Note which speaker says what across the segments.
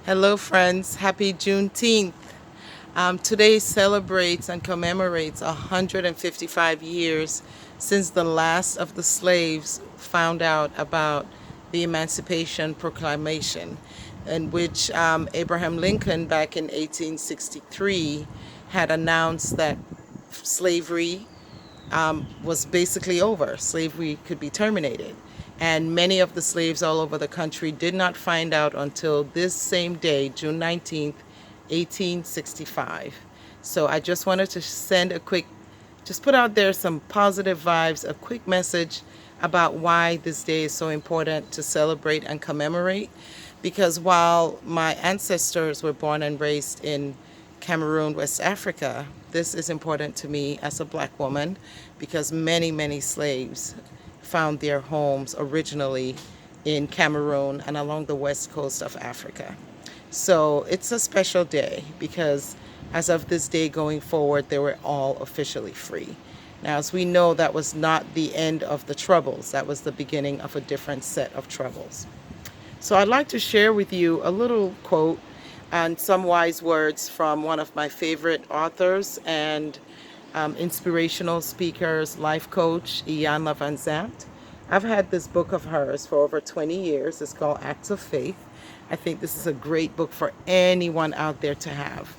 Speaker 1: Hello, friends. Happy Juneteenth. Today celebrates and commemorates 155 years since the last of the slaves found out about the Emancipation Proclamation, in which Abraham Lincoln, back in 1863, had announced that slavery was basically over. Slavery could be terminated. And many of the slaves all over the country did not find out until this same day, June 19th, 1865. So I just wanted to send a quick, just put out there some positive vibes, a quick message about why this day is so important to celebrate and commemorate. Because while my ancestors were born and raised in Cameroon, West Africa, this is important to me as a black woman because many, many slaves found their homes originally in Cameroon and along the west coast of Africa. So it's a special day because as of this day going forward, they were all officially free. Now, as we know, that was not the end of the troubles. That was the beginning of a different set of troubles. So I'd like to share with you a little quote and some wise words from one of my favorite authors and inspirational speakers, life coach, Iyanla Vanzant. I've had this book of hers for over 20 years. It's called Acts of Faith. I think this is a great book for anyone out there to have.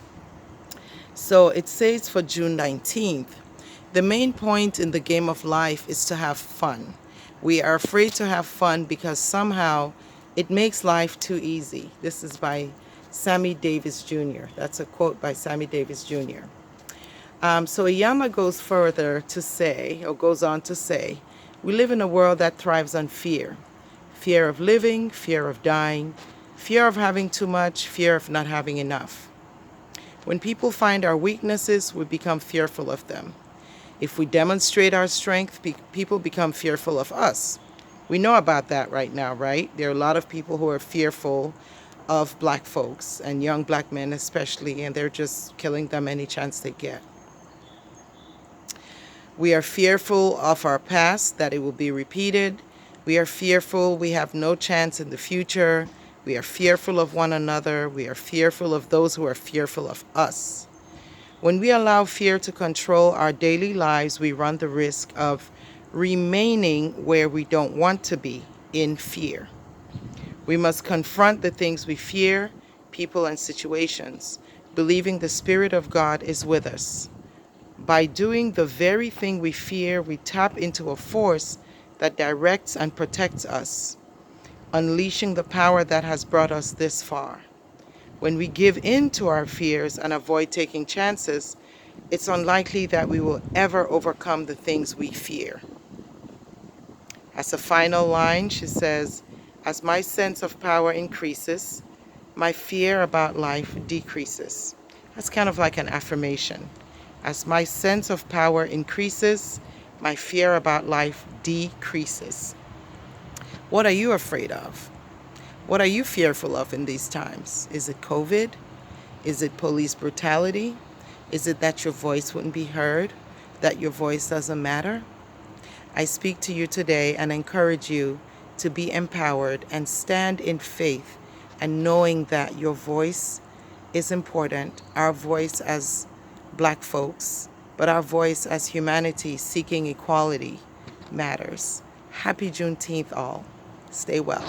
Speaker 1: So it says for June 19th, the main point in the game of life is to have fun. We are afraid to have fun because somehow it makes life too easy. This is by Sammy Davis Jr. That's a quote by Sammy Davis Jr. So Iyanla goes further to say, or goes on to say, we live in a world that thrives on fear. Fear of living, fear of dying, fear of having too much, fear of not having enough. When people find our weaknesses, we become fearful of them. If we demonstrate our strength, people become fearful of us. We know about that right now, right? There are a lot of people who are fearful of black folks and young black men especially, and they're just killing them any chance they get. We are fearful of our past, that it will be repeated. We are fearful we have no chance in the future. We are fearful of one another. We are fearful of those who are fearful of us. When we allow fear to control our daily lives, we run the risk of remaining where we don't want to be, in fear. We must confront the things we fear, people and situations, believing the Spirit of God is with us. By doing the very thing we fear, we tap into a force that directs and protects us, unleashing the power that has brought us this far. When we give in to our fears and avoid taking chances, it's unlikely that we will ever overcome the things we fear. As a final line, she says, as my sense of power increases, my fear about life decreases. That's kind of like an affirmation. As my sense of power increases, my fear about life decreases. What are you afraid of? What are you fearful of in these times? Is it COVID? Is it police brutality? Is it that your voice wouldn't be heard? That your voice doesn't matter? I speak to you today and encourage you to be empowered and stand in faith and knowing that your voice is important, our voice as black folks, but our voice as humanity seeking equality matters. Happy Juneteenth all. Stay well.